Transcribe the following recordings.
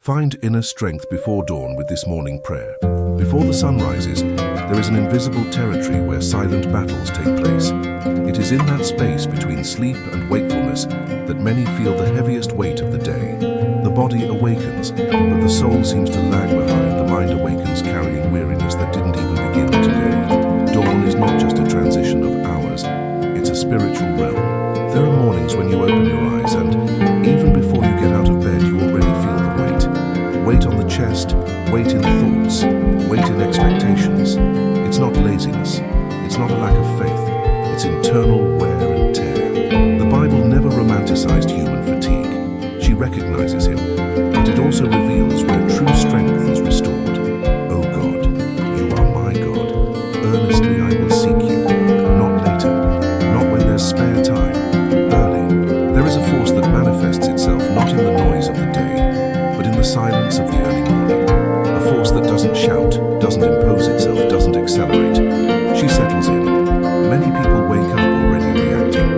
Find inner strength before dawn with this morning prayer. Before the sun rises, there is an invisible territory where silent battles take place. It is in that space between sleep and wakefulness that many feel the heaviest weight of the day. The body awakens, but the soul seems to lag behind. The mind awakens carrying weariness that didn't even begin today. Dawn is not just a transition of hours, it's a spiritual realm. There are mornings when you open your eyes and, even before you get out of bed, you already feel the weight. Weight on the chest, weight in thoughts, weight in expectations. It's not laziness, it's not a lack of faith, it's internal wear and tear. The Bible never romanticized human fatigue. She recognizes him, but it also reveals where true strength is restored. O God, you are my God. Earnestly I will seek you, not later, not when there's spare time. Early, there is a force that manifests itself not in the noise of the day, but in the silence of the early morning. A force that doesn't shout, doesn't impose itself, doesn't accelerate. She settles in. Many people wake up already reacting.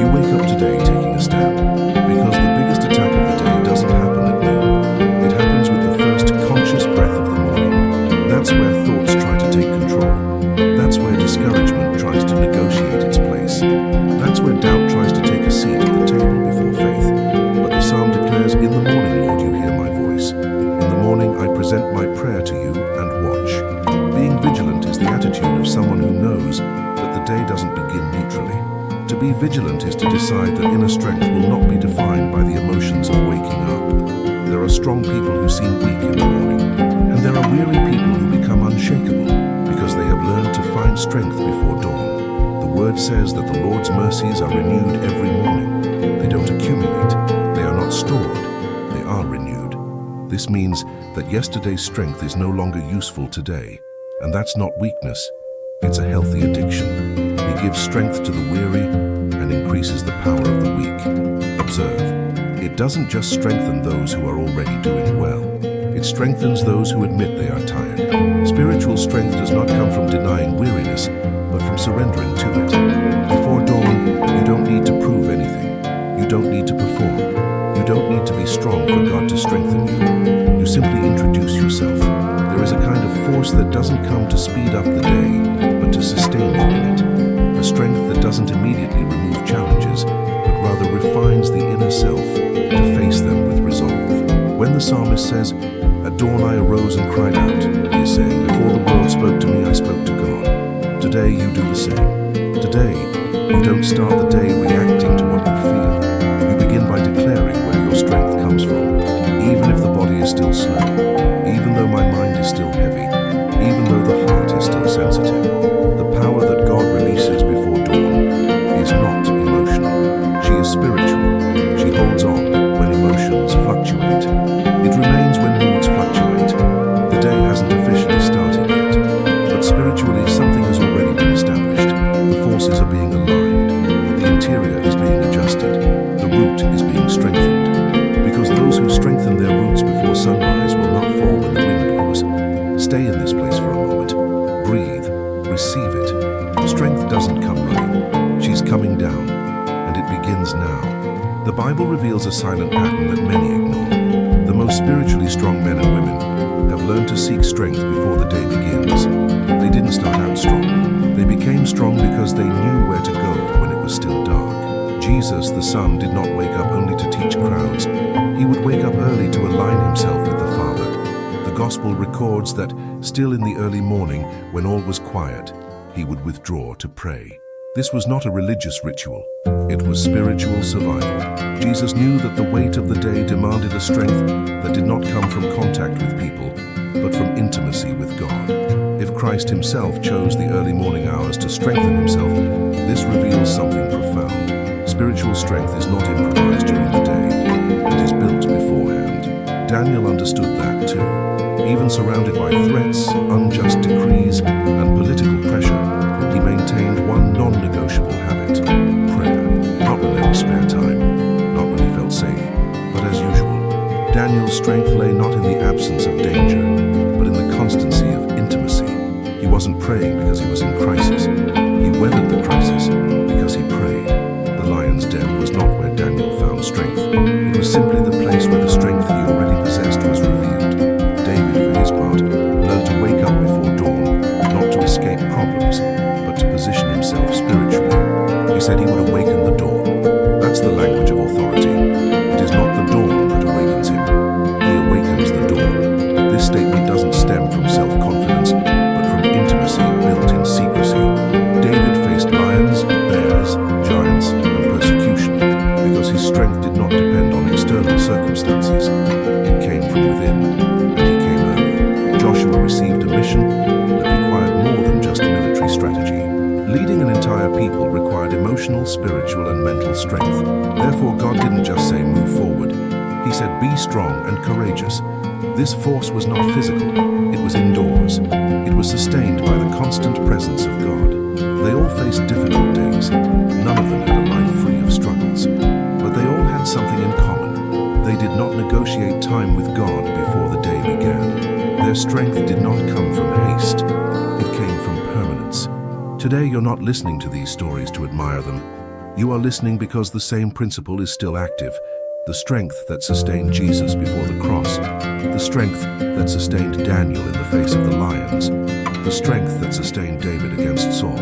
You wake up today taking a stand, because the biggest attack of the day doesn't happen at noon. It happens with the first conscious breath of the morning. That's where thoughts try to take control. That's where discouragement tries to negotiate its place. That's where doubt tries to take a seat at the table before faith. But the psalm declares, "In the morning, Lord, you hear my voice. In the morning I present my prayer to you and watch." Being vigilant is the attitude of someone who knows that the day doesn't begin neutrally. To be vigilant is to decide that inner strength will not be defined by the emotions of waking up. There are strong people who seem weak in the morning, and there are weary people who become unshakable because they have learned to find strength before dawn. The word says that the Lord's mercies are renewed every morning. They don't accumulate, they are not stored, they are renewed. This means that yesterday's strength is no longer useful today, and that's not weakness, it's a healthy addiction. He gives strength to the weary and increases the power of the weak. Observe, it doesn't just strengthen those who are already doing well. It strengthens those who admit they are tired. Spiritual strength does not come from denying weariness, but from surrendering to it. Before dawn, you don't need to prove anything. You don't need to perform. You don't need to be strong for God to strengthen you. You simply introduce yourself. There is a kind of force that doesn't come to speed up the day, but to sustain you in it. A strength that doesn't immediately remove challenges, but rather refines the inner self to face them with resolve. When the psalmist says, "At dawn I arose and cried out," he is saying, "Before the world spoke to me, I spoke to God." Today you do the same. Today, you don't start the day reacting to what you feel. You begin by declaring where your strength comes from. Even if the body is still slow, even though my mind is still heavy, even though the heart is still sensitive, the power that God releases before dawn is not emotional. She is spiritual. She holds on when emotions fluctuate. It remains when moods fluctuate. The day hasn't officially started yet, but spiritually something has already been established. The forces are being aligned. The interior is being adjusted. The root is being strengthened. Because those who strengthen their roots before sunrise will not fall when the wind blows. Stay in this place for a moment. Breathe. Receive it. Strength doesn't come running. She's coming down, and it begins now. The Bible reveals a silent pattern that many ignore. The most spiritually strong men and women have learned to seek strength before the day begins. They didn't start out strong. They became strong because they knew where to go when it was still dark. Jesus, the Son, did not wake up only to teach crowds. He would wake up early to align himself with the Father. The Gospel records that, still in the early morning, when all was quiet, he would withdraw to pray. This was not a religious ritual. It was spiritual survival. Jesus knew that the weight of the day demanded a strength that did not come from contact with people, but from intimacy with God. If Christ himself chose the early morning hours to strengthen himself, this reveals something profound. Spiritual strength is not improvised during the day. It is built beforehand. Daniel understood that too. Even surrounded by threats, unjust decrees, and political pressure, he maintained one non-negotiable habit: prayer. Not when there was spare time, not when he felt safe, but as usual. Daniel's strength lay not in the absence of danger, but in the constancy of intimacy. He wasn't praying because he was in crisis. He weathered the crisis because he prayed. The lion's den was not where Daniel found strength. It was simply the place where the strength he already possessed was revealed. spiritual and mental strength. Therefore, God didn't just say, move forward. He said, be strong and courageous. This force was not physical, it was indoors. It was sustained by the constant presence of God. They all faced difficult days. None of them had a life free of struggles. But they all had something in common. They did not negotiate time with God before the day began. Their strength did not come from haste. It came from permanence. Today, you're not listening to these stories to admire them. You are listening because the same principle is still active. The strength that sustained Jesus before the cross. The strength that sustained Daniel in the face of the lions. The strength that sustained David against Saul.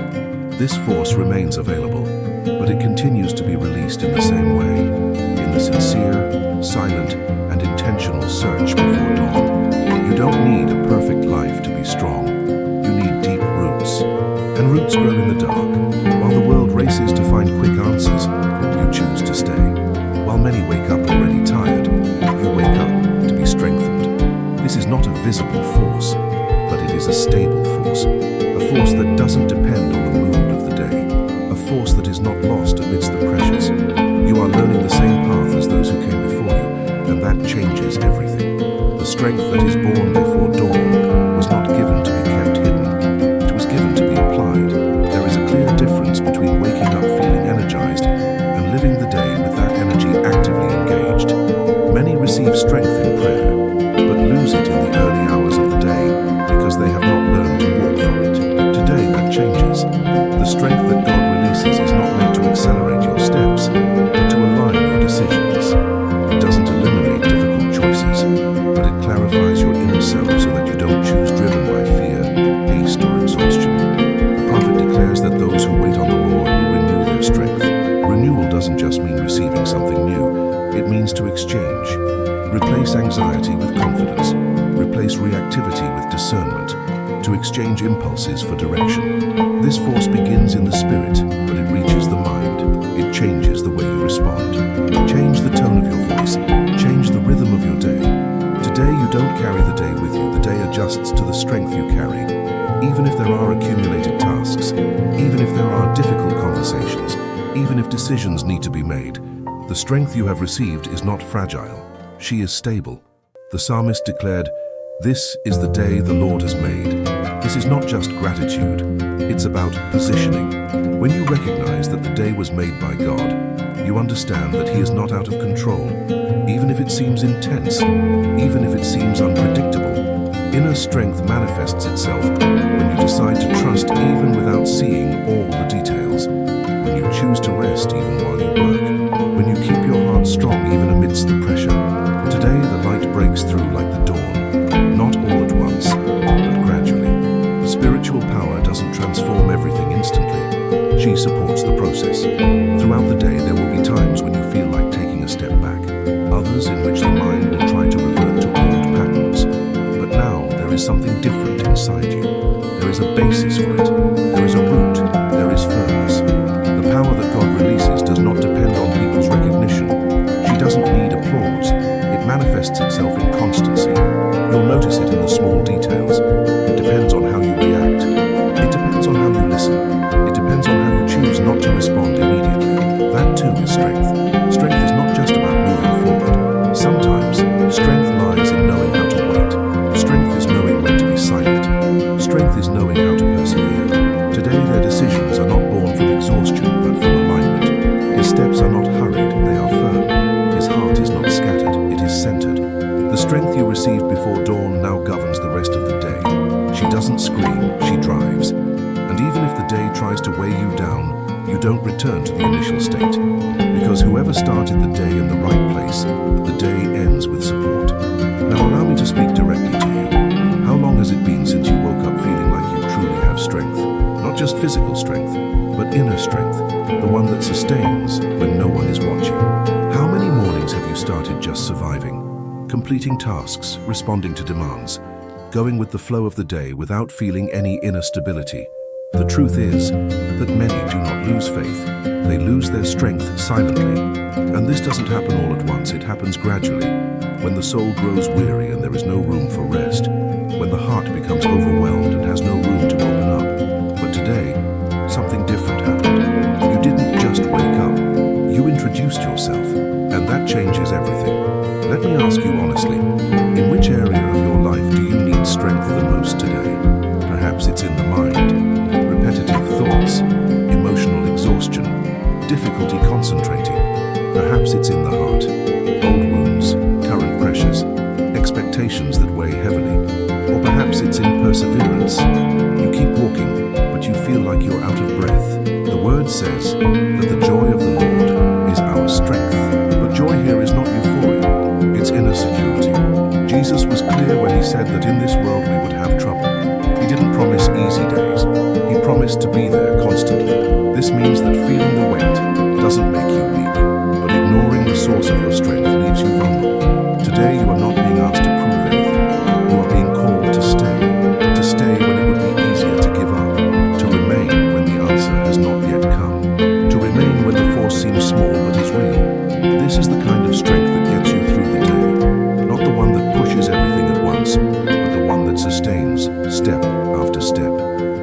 This force remains available, but it continues to be released in the same way, in the sincere, silent, and intentional search before dawn. You don't need a perfect life to be strong. You need deep roots. And roots grow in the dark. While the world races to find quick answers, you choose to stay. While many wake up already tired, you wake up to be strengthened. This is not a visible force, but it is a stable force. A force that doesn't depend on the mood of the day. A force that is not lost amidst the pressures. You are learning the same path as those who came before you, and that changes everything. The strength that is born before dawn was not given to be kept hidden. It was given to be applied. There is a clear difference between waking up feeling energized and living the day with that energy actively engaged. Many receive strength in prayer, but lose it in the early hours of the day because they have not learned to walk from it. Today that changes. The strength that God releases is not meant to accelerate your steps, but to align your decisions. It doesn't eliminate difficult choices, but it clarifies your inner self so that you don't choose driven by fear, haste, or exhaustion. The prophet declares that those who wait on the Lord will renew their strength. Renewal doesn't just mean receiving something new, it means to exchange. Replace anxiety with confidence. Replace reactivity with discernment. To exchange impulses for direction. This force begins in the spirit, but it reaches the mind. It changes the way you respond. Change the tone of your voice. Change the rhythm of your day. Today you don't carry the day with you. The day adjusts to the strength you carry. Even if there are accumulated tasks, even if there are difficult conversations, even if decisions need to be made, the strength you have received is not fragile. She is stable. The psalmist declared, "This is the day the Lord has made." This is not just gratitude, it's about positioning. When you recognize that the day was made by God, you understand that He is not out of control, even if it seems intense, even if it seems unpredictable. Inner strength manifests itself when you decide to trust even without seeing all the details, when you choose to rest even while you work, when you keep your heart strong even amidst the pressure. Today the light breaks through like the dawn, not all at once, but gradually. Spiritual power doesn't transform everything instantly. She supports the process. Throughout the day there will be times when you feel like taking a step back, others in which the mind will try to revert to old patterns. But now there is something different inside you. There is a basis for it. There is a root. There is firmness. The power that God releases does not depend on people's recognition. She doesn't need applause. It manifests itself in constancy. You'll notice it in the small details. It depends on how you react. It depends on how you listen. It depends on how you choose not to respond immediately. That too is strength. Strength is not just about moving forward. Sometimes, strength lies in knowing how to wait. Strength is knowing when to be silent. Strength is knowing how to persevere. Today their decisions are not born from exhaustion, but from alignment. His steps are not hurried, they are firm. His heart is not scattered, it is centered. The strength you received before dawn now governs the rest of the day. She doesn't scream, she drives. And even if the day tries to weigh you down, you don't return to the initial state. Because whoever started the day in the right place, the day ends with support. Now allow me to speak directly to you. How long has it been since you woke up feeling like you truly have strength? Not just physical strength, but inner strength, the one that sustains when no one is watching. How many mornings have you started just surviving? Completing tasks, responding to demands, going with the flow of the day without feeling any inner stability. The truth is that many do not lose faith. They lose their strength silently. And this doesn't happen all at once, it happens gradually. When the soul grows weary and there is no room for rest. When the heart becomes overwhelmed and has no room to open up. But today, something different happened. You didn't just wake boost yourself, and that changes everything. Let me ask you honestly, in which area of your life do you need strength the most today? Perhaps it's in the mind, repetitive thoughts, emotional exhaustion, difficulty concentrating. Perhaps it's in the heart, old wounds, current pressures, expectations that weigh heavily. Or perhaps it's in perseverance. You keep walking, but you feel like you're out of breath. The word says that the joy of the Lord is our strength. But joy here is not euphoria, it's inner security. Jesus was clear when he said that in this world we would have trouble. He didn't promise easy days. He promised to be there constantly. This means that feeling the weight doesn't make you weak, but ignoring the source of your strength leaves you vulnerable. Today you are not being asked to prove anything. You are being called to stay when it would be easier to give up, to remain when the answer has not yet come, to remain when the force seems small but is real. This is the kind of strength that gets you through the day, not the one that pushes everything at once, but the one that sustains step after step.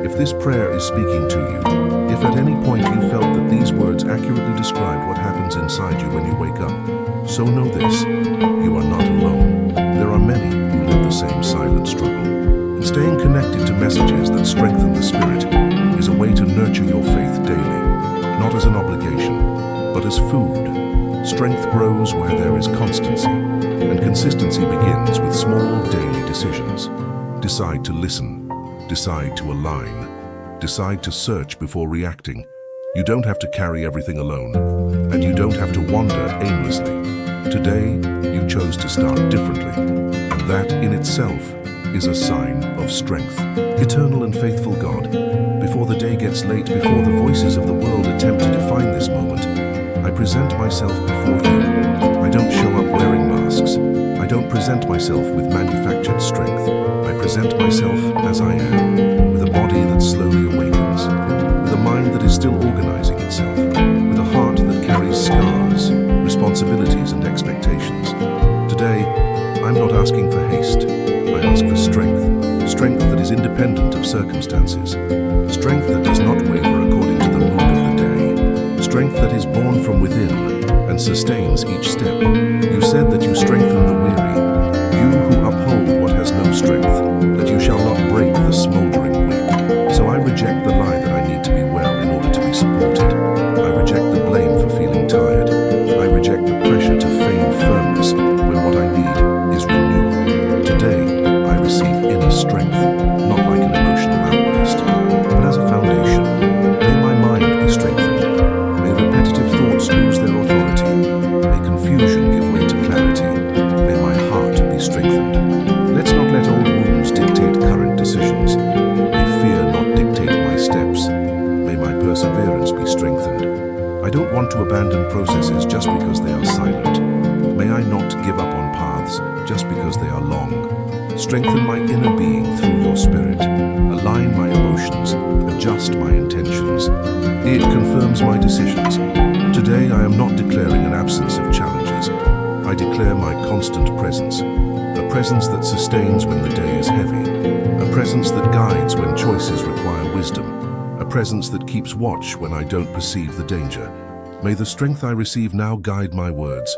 If this prayer is speaking to you, if at any point you felt that these words accurately described what happens inside you when you wake up, so know this, you are not alone. There are many who live the same silent struggle. And staying connected to messages that strengthen the spirit is a way to nurture your faith daily, not as an obligation, but as food. Strength grows where there is constancy, and consistency begins with small daily decisions. Decide to listen, decide to align, decide to search before reacting. You don't have to carry everything alone, and you don't have to wander aimlessly. Today, you chose to start differently, and that in itself is a sign of strength. Eternal and faithful God, before the day gets late, before the voices of the world attempt to define this moment, I present myself before you. I don't show up wearing masks. I don't present myself with manufactured strength. I present myself as I am, with a body that slowly awakens, with a mind that is still organizing itself, with a heart that carries scars, responsibilities and expectations. Today, I'm not asking for haste. I ask for strength, strength that is independent of circumstances, strength that does not waver according to the mood of the day, strength that is born from within and sustains each step. You said that you strengthen the weary, you who uphold what has no strength, that you shall not break the smoldering wick. So I reject the lie that I need to be well in order to be supported. I reject the blame for feeling tired. I reject the pressure to feign firmness when what I need is renewal. Today, I receive inner strength, not like an emotional outburst, but as a foundation. May my mind be strengthened. May repetitive thoughts lose their authority. May confusion give way to clarity. May my heart be strengthened. Let's not let old wounds dictate current decisions. May fear not dictate my steps. May my perseverance be strengthened. I don't want to abandon processes just because they are silent. May I not give up on paths just because they are long. Strengthen my inner being through your spirit. Align my emotions. Adjust my intentions. It confirms my decisions. Today I am not declaring an absence of challenges. I declare my constant presence. A presence that sustains when the day is heavy. A presence that guides when choices require wisdom. A presence that keeps watch when I don't perceive the danger. May the strength I receive now guide my words.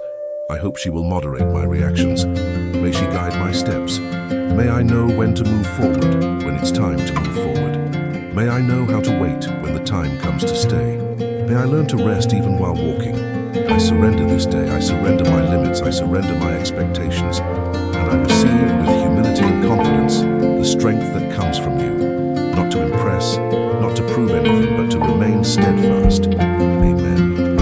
I hope she will moderate my reactions. May she guide my steps. May I know when to move forward when it's time to move forward. May I know how to wait when the time comes to stay. May I learn to rest even while walking. I surrender this day. I surrender my limits. I surrender my expectations. And I receive with humility and confidence the strength that comes from you. Not to impress, not to prove anything, but to remain steadfast. Amen.